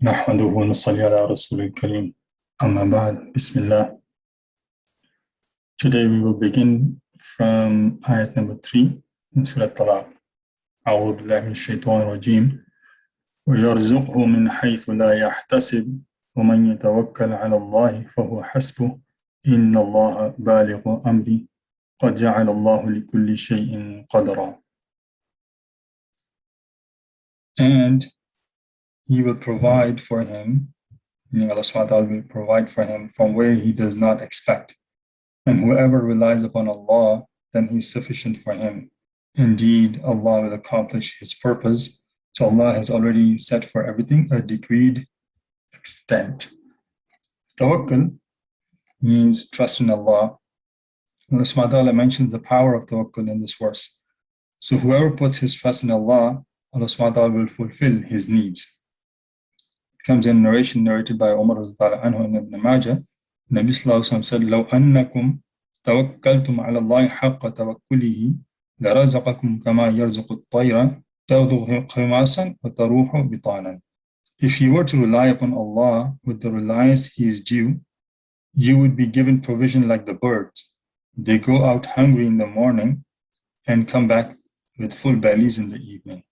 نحمده ونصلي على رسول الكريم أما بعد بسم الله. Today we will begin from ayat number 3 in Surah Al-Talaq. أعوذ بالله من الشيطان الرجيم ويرزقه من حيث لا يحتسب ومن يتوكل على الله فهو حسبه إن الله بالغ أمره قد جعل الله لكل شيء قدرا. And He will provide for him, meaning Allah subhanahu wa ta'ala will provide for him from where he does not expect. And whoever relies upon Allah, then he is sufficient for him. Indeed, Allah will accomplish his purpose. So Allah has already set for everything a decreed extent. Tawakkul means trust in Allah. Allah subhanahu wa ta'ala mentions the power of tawakkul in this verse. So whoever puts his trust in Allah, Allah subhanahu wa ta'ala will fulfill his needs. Comes in narration narrated by Umar anhu and Ibn Majah. Nabi Sallallahu Alaihi Wasallam said, لو أنكم توكلتم على الله حق توكله لرزقكم كما يرزق الطير تغدو خماسا وتروح بطانا. If you were to rely upon Allah with the reliance He is due, you would be given provision like the birds. They go out hungry in the morning and come back with full bellies in the evening.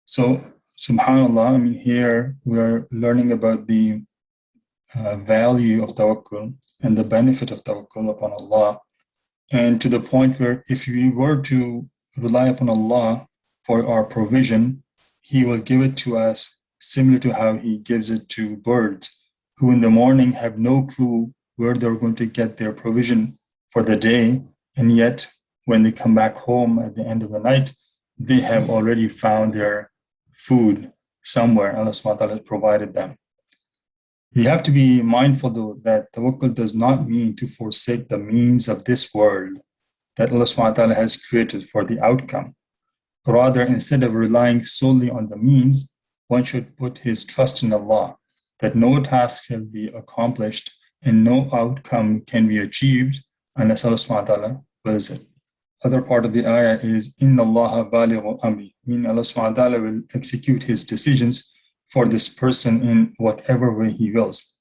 So SubhanAllah, here we're learning about the value of tawakkul and the benefit of tawakkul upon Allah, and to the point where if we were to rely upon Allah for our provision, He will give it to us similar to how He gives it to birds, who in the morning have no clue where they're going to get their provision for the day, and yet when they come back home at the end of the night, they have already found their food somewhere. Allah subhanahu wa ta'ala has provided them. We have to be mindful though that tawakkul does not mean to forsake the means of this world that Allah subhanahu wa ta'ala has created for the outcome. Rather, instead of relying solely on the means, one should put his trust in Allah, that no task can be accomplished and no outcome can be achieved unless Allah subhanahu wa ta'ala wills it. Other part of the ayah is Inna Allaha balighu amri, meaning Allah subhanahu wa ta'ala will execute his decisions for this person in whatever way he wills.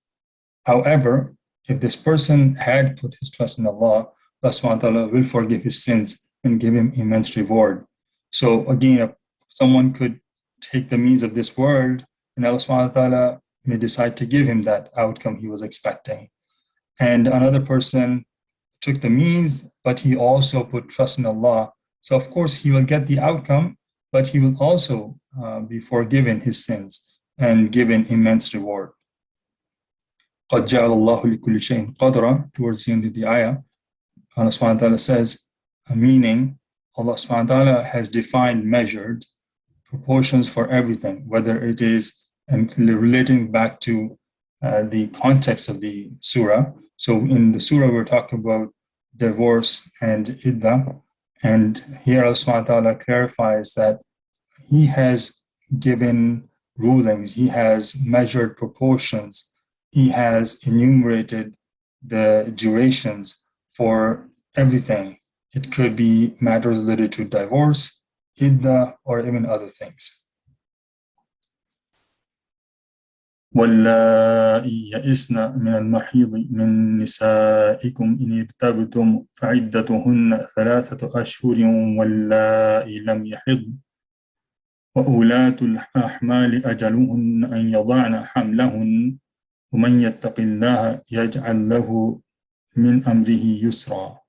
However, if this person had put his trust in Allah, Allah subhanahu wa ta'ala will forgive his sins and give him immense reward. So again, someone could take the means of this world and Allah subhanahu wa ta'ala may decide to give him that outcome he was expecting. And another person took the means, but he also put trust in Allah. So of course he will get the outcome, but he will also be forgiven his sins and given immense reward. قَدْ جَعَلَ اللَّهُ لِكُلِّ شَيْءٍ قَدْرًا. Towards the end of the ayah, Allah subhanahu wa ta'ala says, meaning Allah subhanahu wa ta'ala has defined, measured proportions for everything, whether it is, and relating back to the context of the surah. So in the surah, we're talking about divorce and iddah. And here Allah subhanahu wa ta'ala clarifies that He has given rulings, He has measured proportions, He has enumerated the durations for everything. It could be matters related to divorce, iddah, or even other things. واللائي يئسن من المحيض من نسائكم إن ارتبتم فعدتهن 3 أشهر واللائي لم يحضن وأولاة الأحمال أجلهن أن يضعن حملهن ومن يتق الله يجعل له من أمره يسرا.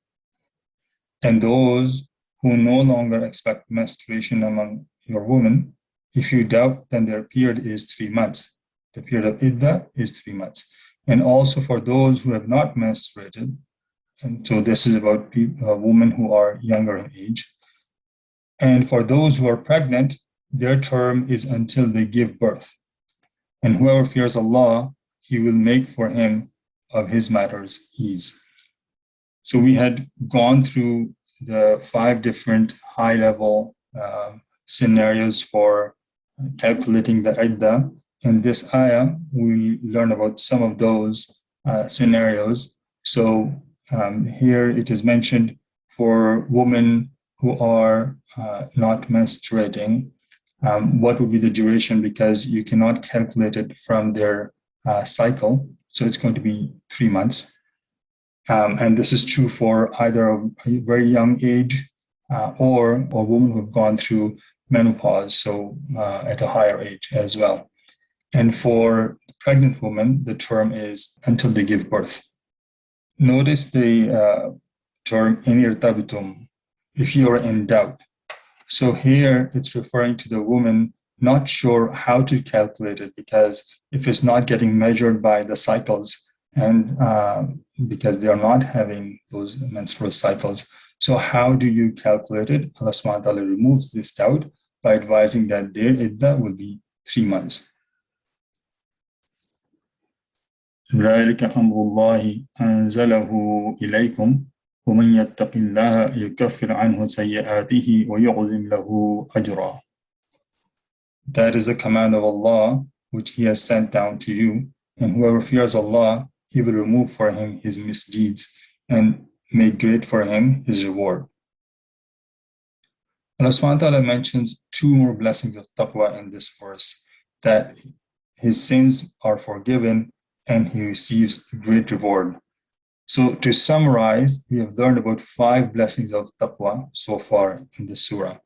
And those who no longer expect menstruation among your women, if you doubt, then their period is 3 months. The period of iddah is 3 months. And also for those who have not menstruated, and so this is about women who are younger in age. And for those who are pregnant, their term is until they give birth. And whoever fears Allah, He will make for him of his matters ease. So we had gone through the 5 different high-level scenarios for calculating the iddah. In this ayah, we learn about some of those scenarios. So here it is mentioned for women who are not menstruating, What would be the duration? Because you cannot calculate it from their cycle. So it's going to be 3 months. And this is true for either a very young age or a woman who have gone through menopause, so at a higher age as well. And for pregnant women, the term is until they give birth. Notice the term in irtabitum, if you are in doubt. So here it's referring to the woman not sure how to calculate it, because if it's not getting measured by the cycles, and because they are not having those menstrual cycles, so how do you calculate it? Allah subhanahu wa ta'ala removes this doubt by advising that their iddah will be 3 months. ذلك أمر الله أنزله إليكم ومن يتق الله يكفر عنه سيئاته ويعظم له أجرا. That is the command of Allah which He has sent down to you, and whoever fears Allah, He will remove for him his misdeeds and make great for him his reward. Allah subhanahu wa ta'ala mentions 2 more blessings of taqwa in this verse, that his sins are forgiven and he receives a great reward. So to summarize, we have learned about 5 blessings of taqwa so far in this surah.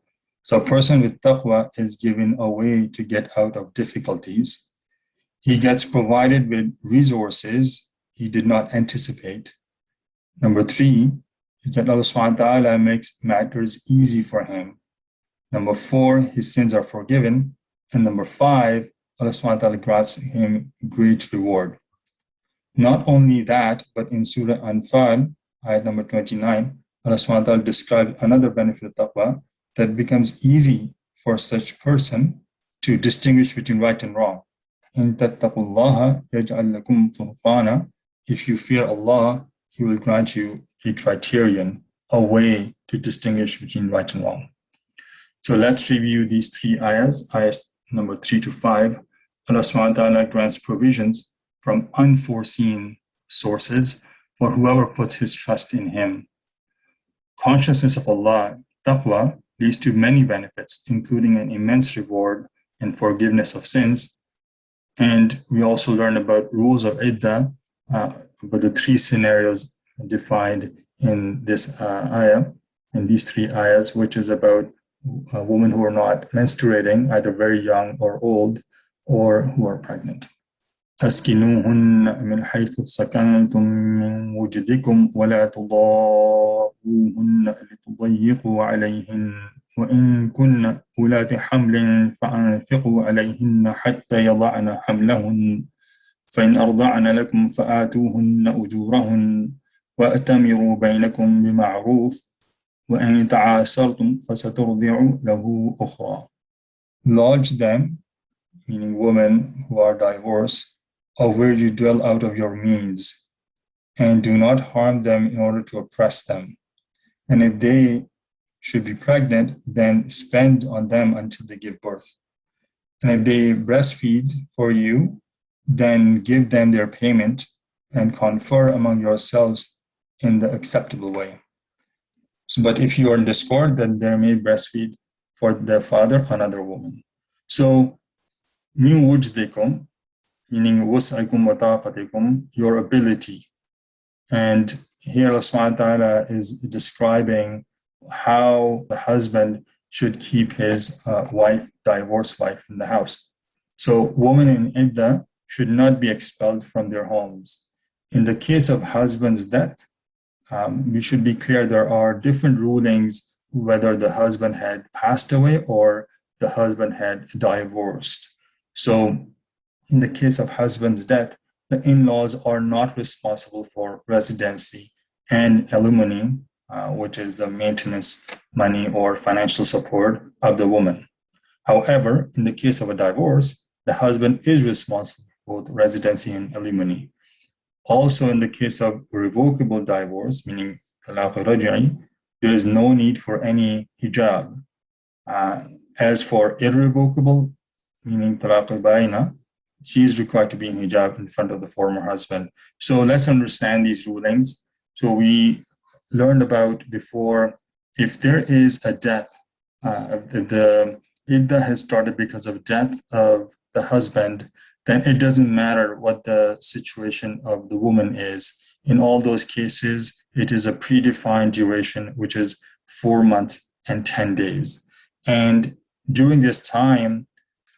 So a person with taqwa is given a way to get out of difficulties. He gets provided with resources he did not anticipate. Number 3 is that Allah subhanahu wa ta'ala makes matters easy for him. Number 4, his sins are forgiven. And number 5, Allah subhanahu wa ta'ala grants him great reward. Not only that, but in Surah Anfal, ayat number 29, Allah subhanahu wa ta'ala described another benefit of taqwa, that becomes easy for such person to distinguish between right and wrong. In tattaqullaha yaj'al lakum furqana. If you fear Allah, He will grant you a criterion, a way to distinguish between right and wrong. So let's review these 3 ayahs number 3 to 5. Allah subhanahu wa ta'ala grants provisions from unforeseen sources for whoever puts his trust in Him. Consciousness of Allah, taqwa, leads to many benefits, including an immense reward and forgiveness of sins. And we also learn about rules of iddah, about the 3 scenarios defined in this ayah, in these 3 ayahs, which is about women who are not menstruating, either very young or old, or who are pregnant. أسكنوهن من حيث سكنتم من وجدكم ولا تضاروهن لتضيقوا عليهن وإن كن أولات حمل فأنفقوا عليهن حتى يضعن حملهن فإن أرضعن لكم فآتوهن أجورهن وأتمروا بينكم بمعروف وإن تعاسرتم فسترضع له أخرى. Lodge them, meaning women who are divorced, of where you dwell out of your means, and do not harm them in order to oppress them. And if they should be pregnant, then spend on them until they give birth. And if they breastfeed for you, then give them their payment and confer among yourselves in the acceptable way. So, but if you are in discord, then they may breastfeed for their father another woman. So, min wujdikum, meaning wus'aikum wa taqatikum, your ability. And here Allah subhanahu wa ta'ala is describing how the husband should keep his divorced wife in the house. So women in iddah should not be expelled from their homes. In the case of husband's death, we should be clear there are different rulings whether the husband had passed away or the husband had divorced. So in the case of husband's death, the in-laws are not responsible for residency and alimony, which is the maintenance money or financial support of the woman. However, in the case of a divorce, the husband is responsible for both residency and alimony. Also, in the case of revocable divorce, meaning talaq raj'i, there is no need for any hijab. As for irrevocable, meaning talaq baina, she is required to be in hijab in front of the former husband. So let's understand these rulings. So we learned about before, if there is a death, if iddah has started because of death of the husband, then it doesn't matter what the situation of the woman is. In all those cases, it is a predefined duration, which is 4 months and 10 days. And during this time,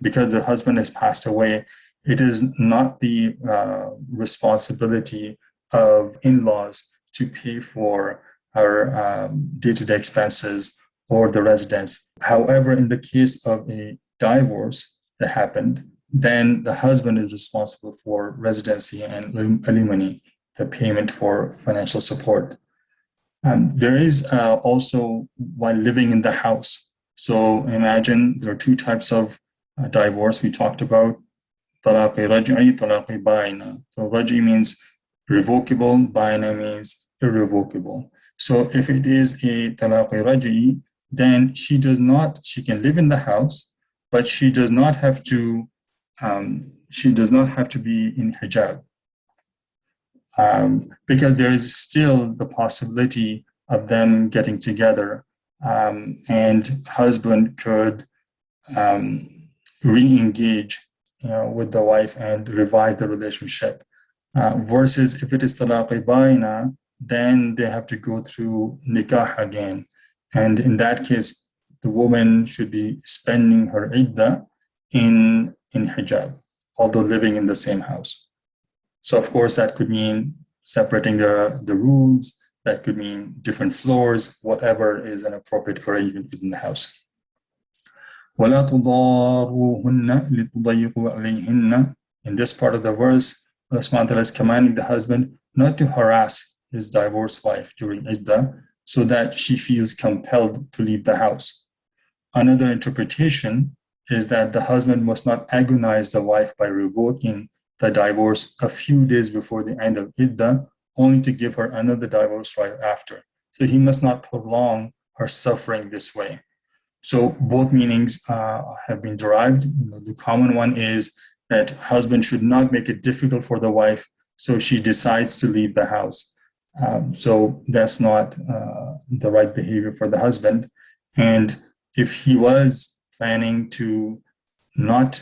because the husband has passed away, it is not the responsibility of in-laws to pay for her day-to-day expenses or the residence. However, in the case of a divorce that happened, then the husband is responsible for residency and alimony, the payment for financial support. There is also while living in the house. So imagine there are two types of divorce we talked about. Talaq raj'i, talaq baina. So raj'i means revocable, baina means irrevocable. So if it is a talaq raj'i, then she can live in the house, but she does not have to be in hijab. Because there is still the possibility of them getting together, and husband could re-engage with the wife and revive the relationship. Versus if it is talaq baina, then they have to go through nikah again. And in that case, the woman should be spending her iddah in hijab, although living in the same house. So of course, that could mean separating the rooms, that could mean different floors, whatever is an appropriate arrangement within the house. وَلَا تُضَارُوهُنَّ لِتُضَيِّقُوا عَلَيْهِنَّ. In this part of the verse, Allah subhanahu wa ta'ala is commanding the husband not to harass his divorced wife during iddah so that she feels compelled to leave the house. Another interpretation is that the husband must not agonize the wife by revoking the divorce a few days before the end of iddah, only to give her another divorce right after. So he must not prolong her suffering this way. So both meanings have been derived. The common one is that husband should not make it difficult for the wife, so she decides to leave the house. So that's not the right behavior for the husband. And if he was planning to not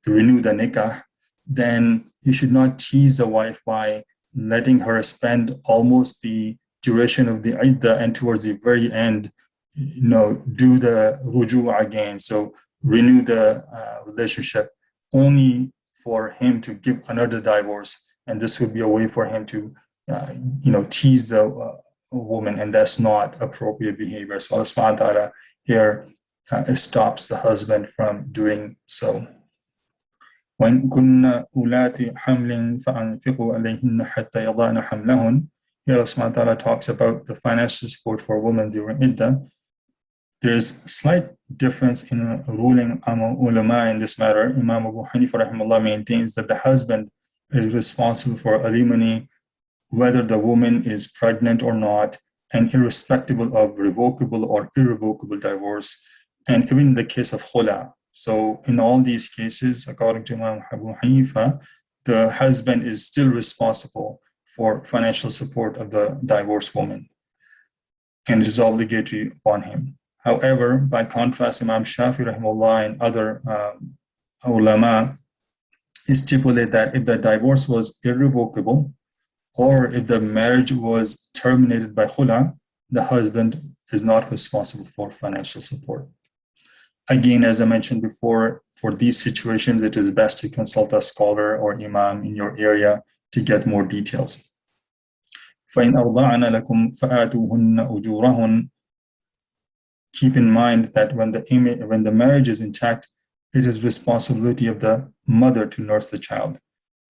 renew the nikah, then he should not tease the wife by letting her spend almost the duration of the iddah and towards the very end, do the ruju' again. So renew the relationship only for him to give another divorce. And this would be a way for him to, tease the woman, and that's not appropriate behavior. So Allah subhanahu wa ta'ala here stops the husband from doing so. وَإِن كُنَّ أُولَاتِ حَمْلٍ فَأَنْفِقُوا عَلَيْهِنَّ حَتَّى يَضَعْنَ حَمْلَهُنَّ. Here Allah subhanahu wa ta'ala talks about the financial support for women during iddah. There's slight difference in ruling among ulama in this matter. Imam Abu Hanifa rahimahullah maintains that the husband is responsible for alimony whether the woman is pregnant or not, and irrespective of revocable or irrevocable divorce, and even in the case of khula. So in all these cases, according to Imam Abu Hanifa, the husband is still responsible for financial support of the divorced woman, and it is obligatory upon him. However, by contrast, Imam Shafi rahimahullah and other ulama stipulate that if the divorce was irrevocable, or if the marriage was terminated by khula, the husband is not responsible for financial support. Again, as I mentioned before, for these situations, it is best to consult a scholar or imam in your area to get more details. فَإِنْ أَرْضَعْنَ لَكُمْ فَآتُوهُنَّ أُجُورَهُنَّ. Keep in mind that when the marriage is intact, it is responsibility of the mother to nurse the child,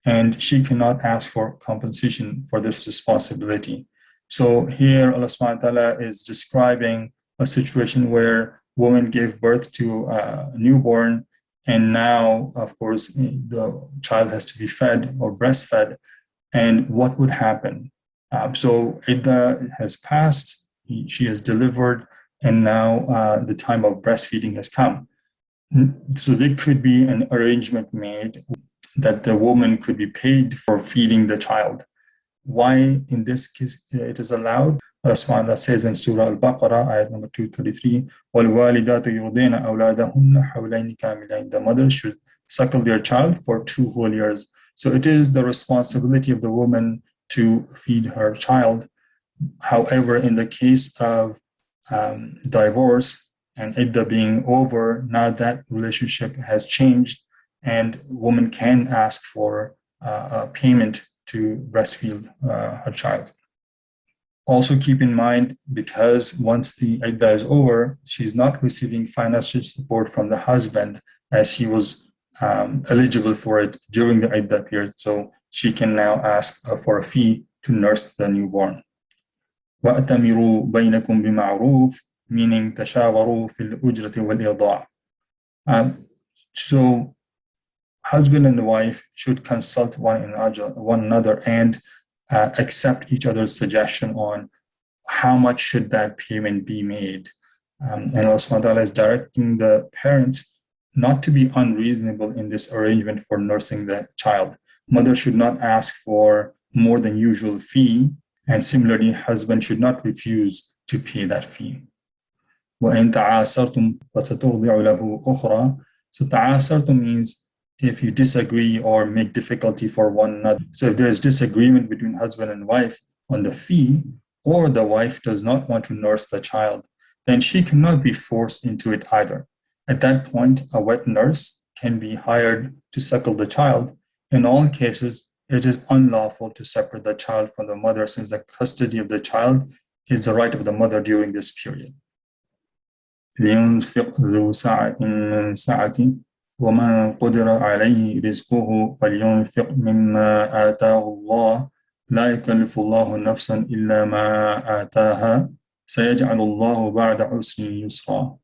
and she cannot ask for compensation for this responsibility. So here Allah subhanahu wa ta'ala is describing a situation where woman gave birth to a newborn, and now, of course, the child has to be fed or breastfed. And what would happen? So Iddah has passed, she has delivered, and now the time of breastfeeding has come. So there could be an arrangement made that the woman could be paid for feeding the child. Why in this case it is allowed? Allah subhanahu wa ta'ala says in Surah Al-Baqarah, ayat number 233, وَالْوَالِدَاتُ يُرْضِعْنَ أَوْلَادَهُنَّ حَوْلَيْنِ كَامِلَيْنِ. The mothers should suckle their child for 2 whole years. So it is the responsibility of the woman to feed her child. However, in the case of divorce and iddah being over, now that relationship has changed, and woman can ask for a payment to breastfeed her child. Also keep in mind, because once the iddah is over, she's not receiving financial support from the husband as he was eligible for it during the iddah period. So she can now ask for a fee to nurse the newborn. وَأَتَمِرُوا بَيْنَكُمْ بِمَعْرُوفٍ, meaning تَشَاوَرُوا فِي الْأُجْرَةِ وَالْإِرْضَاعِ. So husband and wife should consult one another and accept each other's suggestion on how much should that payment be made. And Allah subhanahu wa ta'ala is directing the parents not to be unreasonable in this arrangement for nursing the child. Mother should not ask for more than usual fee, and similarly, husband should not refuse to pay that fee. وَإِن تَعَاسَرْتُمْ فَسَتُرْضِعُ لَهُ أُخْرَى. So ta'asartum means if you disagree or make difficulty for one another. So if there is disagreement between husband and wife on the fee, or the wife does not want to nurse the child, then she cannot be forced into it either. At that point, a wet nurse can be hired to suckle the child. In all cases, it is unlawful to separate the child from the mother, since the custody of the child is the right of the mother during this period. لِيُنْفِقْ ذُو سَعَةٍ مِّن سَعَةِهِ وَمَنْ قُدِرَ عَلَيْهِ رِزْقُهُ فَلْيُنْفِقْ مِمَّا آتَاهُ اللَّهُ لَا يُكَلِّفُ اللَّهُ نَفْسًا إِلَّا مَا آتَاهَا سَيَجْعَلُ اللَّهُ بَعْدَ عُسْرٍ يُسْرًا.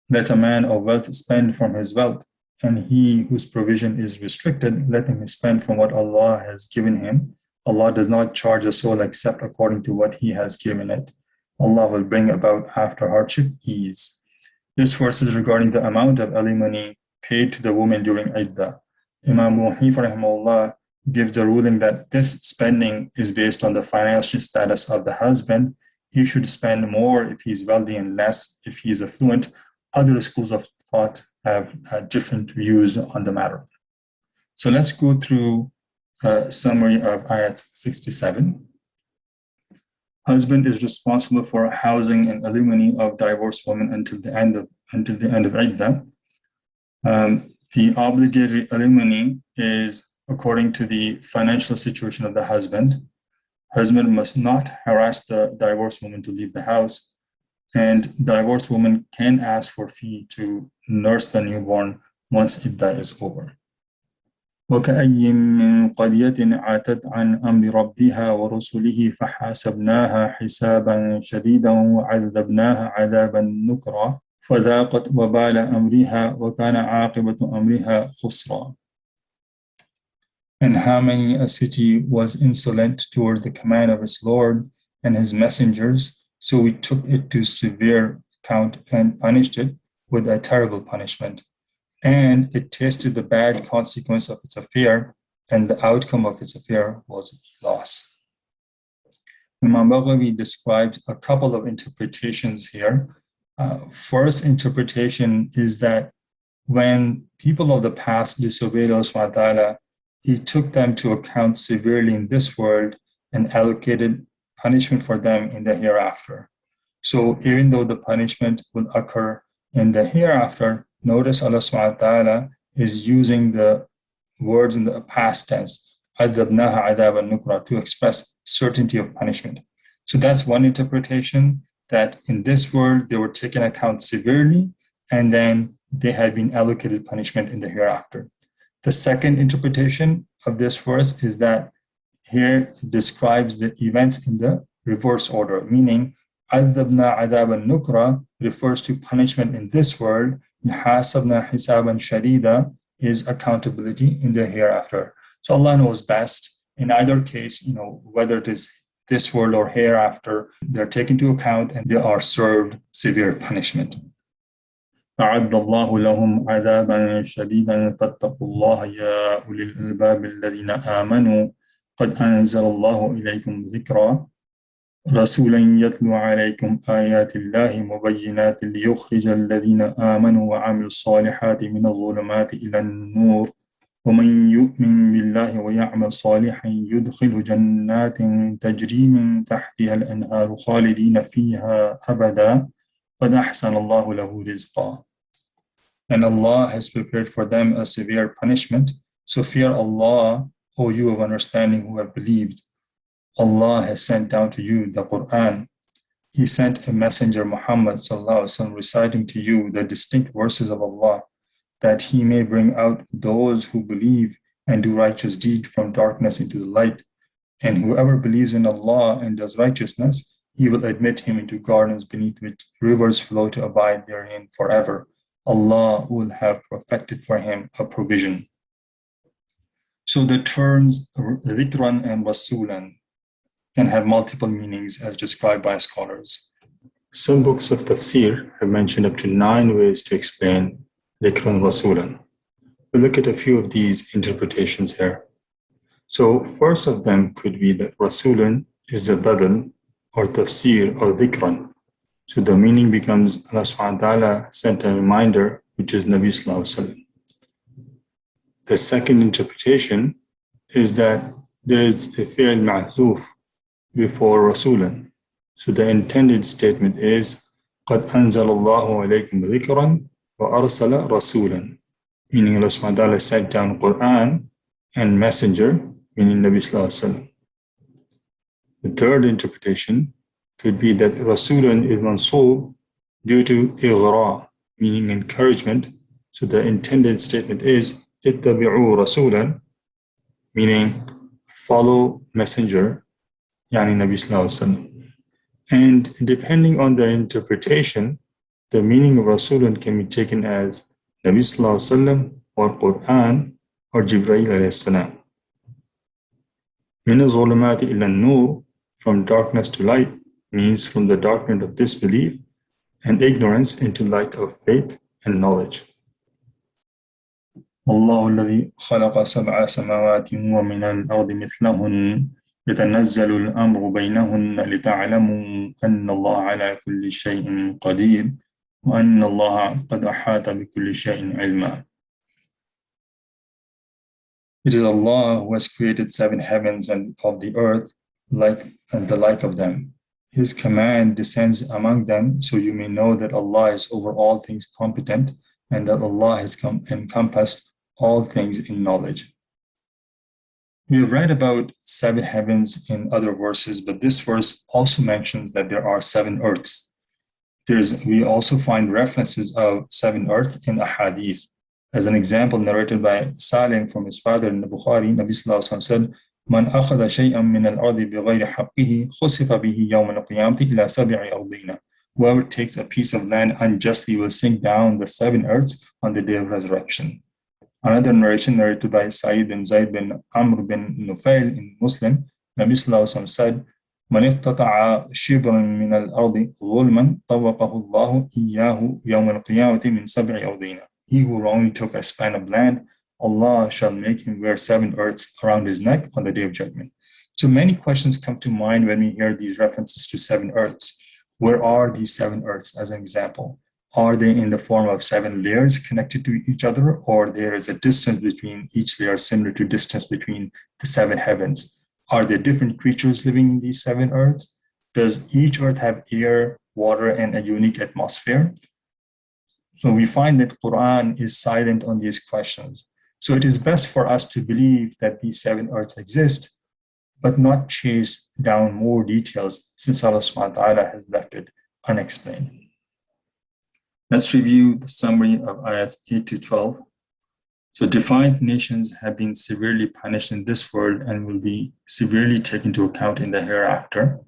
Let a man of wealth spend from his wealth, and he whose provision is restricted, let him spend from what Allah has given him. Allah does not charge a soul except according to what He has given it. Allah will bring about after hardship ease. This verse is regarding the amount of alimony paid to the woman during iddah. Imam Abu Hanifa rahimahullah gives the ruling that this spending is based on the financial status of the husband. He should spend more if he's wealthy and less if he's affluent. Other schools of thought have different views on the matter. So let's go through a summary of ayat 67. Husband is responsible for housing and alimony of divorced woman until the end of iddah. The obligatory alimony is according to the financial situation of the husband. Husband must not harass the divorced woman to leave the house, and divorced woman can ask for fee to nurse the newborn once iddah is over. وَكَأَيٍّ مِّن قَرْيَةٍ عَتَتْ عَنْ أَمْرِ رَبِّهَا وَرُسُلِهِ فَحَاسَبْنَاهَا حِسَابًا شَدِيدًا وَعَذَّبْنَاهَا عَذَابًا نُكْرًا فَذَاقَتْ وَبَالَ أَمْرِهَا وَكَانَ عَاقِبَةُ أَمْرِهَا خُسْرًا. And how many a city was insolent towards the command of its Lord and his messengers, so we took it to severe account and punished it with a terrible punishment. And it tasted the bad consequence of its affair, and the outcome of its affair was loss. Imam Baghawi describes a couple of interpretations here. First interpretation is that when people of the past disobeyed Allah subhanahu wa ta'ala, He took them to account severely in this world and allocated punishment for them in the hereafter. So even though the punishment will occur in the hereafter, notice Allah subhanahu wa ta'ala is using the words in the past tense, عَذَّبْنَاهَا عَذَابًا نُكْرًا, to express certainty of punishment. So that's one interpretation, that in this world they were taken account severely, and then they had been allocated punishment in the hereafter. The second interpretation of this verse is that here it describes the events in the reverse order, meaning عَذَّبْنَا عَذَابًا نُكْرًا refers to punishment in this world, حَاسَبْنَا حِسَابًا شَدِيدًا is accountability in the hereafter. So Allah knows best. In either case, whether it is this world or hereafter, they're taken into account and they are served severe punishment. أَعَدَّ اللَّهُ لَهُمْ عَذَابًا شَدِيدًا فَاتَّقُوا اللَّهَ يَا أُولِي الْأَلْبَابِ الَّذِينَ آمَنُوا قَدْ أَنزَلَ اللَّهُ إِلَيْكُمْ ذِكْرًا. رسولا يتلو عليكم آيات الله مبينات ليخرج الذين آمنوا وعملوا الصالحات من الظلمات إلى النور ومن يؤمن بالله ويعمل صالحا يدخله جنات تجري من تحتها الأنهار خالدين فيها أبدا قد أحسن الله له رزقا. And Allah has prepared for them a severe punishment. So fear Allah, O you of understanding who have believed. Allah has sent down to you the Quran. He sent a messenger, Muhammad ﷺ, reciting to you the distinct verses of Allah, that he may bring out those who believe and do righteous deed from darkness into the light. And whoever believes in Allah and does righteousness, He will admit him into gardens beneath which rivers flow to abide therein forever. Allah will have perfected for him a provision. So the terms dhikran and rasulan can have multiple meanings as described by scholars. Some books of Tafseer have mentioned up to 9 ways to explain dhikran rasulan. We'll look at a few of these interpretations here. So first of them could be that rasulan is the badal or tafsir or dhikran. So the meaning becomes Allah subhanahu wa ta'ala sent a reminder, which is Nabi sallallahu alaihi wasallam. The second interpretation is that there is a fi'l ma'zuf before rasulan. So the intended statement is قَدْ أَنزَلَ اللَّهُ عَلَيْكُمْ ذِكْرًا وَأَرْسَلَ رَسُولًا, meaning Allah subhanahu wa ta'ala sent down Quran and messenger, meaning Nabi sallallahu alaihi wasallam. The third interpretation could be that Rasulan is mansoob due to ighra, meaning encouragement. So the intended statement is ittabi'u rasulan, meaning follow messenger, yani Nabi sallallahu alaihi wasallam. And depending on the interpretation, the meaning of Rasulan can be taken as Nabi sallallahu alaihi wasallam or Quran or Jibreel alayhi salam. Min az-zulumati ila an-nur, from darkness to light, means from the darkness of disbelief and ignorance into light of faith and knowledge. الله الذي خلق 7 سماوات ومن الأرض مثلهن يتنزل الأمر بينهن لتعلموا أن الله على كل شيء قدير وأن الله قد أحاط بكل شيء علما. It is Allah who has created 7 heavens and of the earth and the like of them. His command descends among them, so you may know that Allah is over all things competent, and that Allah has encompassed all things in knowledge. We have read about 7 heavens in other verses, but this verse also mentions that there are 7 earths. We also find references of 7 earths in ahadith. As an example, narrated by Salim from his father in the Bukhari, Nabi Sallallahu Alaihi Wasallam said, من أخذ شيئا من الأرض بغير حقه خسف به يوم القيامة إلى 7 أرضين. Whoever takes a piece of land unjustly will sink down the 7 earths on the day of resurrection. Another narration narrated by Sa'id bin Zayd bin Amr bin Nufail in Muslim, Nabi Sallallahu Alaihi Wasallam said, من اقتطع شبرا من الأرض ظلما طوقه الله إياه يوم القيامة من 7 أرضين. He who wrongly took a span of land, Allah shall make him wear 7 earths around his neck on the day of judgment. So many questions come to mind when we hear these references to 7 earths. Where are these 7 earths as an example? Are they in the form of 7 layers connected to each other, or there is a distance between each layer similar to distance between the 7 heavens? Are there different creatures living in these 7 earths? Does each earth have air, water, and a unique atmosphere? So we find that Quran is silent on these questions. So it is best for us to believe that these 7 earths exist, but not chase down more details, since Allah subhanahu wa ta'ala has left it unexplained. Let's review the summary of ayahs 8 to 12. So defiant nations have been severely punished in this world and will be severely taken into account in the hereafter.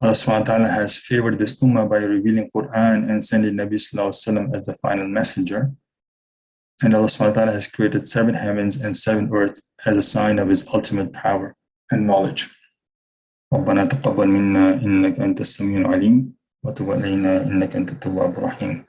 Allah subhanahu wa ta'ala has favored this ummah by revealing Quran and sending Nabi sallallahu alaihi wasallam as the final messenger. And Allah subhanahu wa ta'ala has created 7 heavens and 7 earths as a sign of His ultimate power and knowledge. ربنا تقبل منا إنك أنت السميع العليم وتب علينا إنك أنت التواب الرحيم.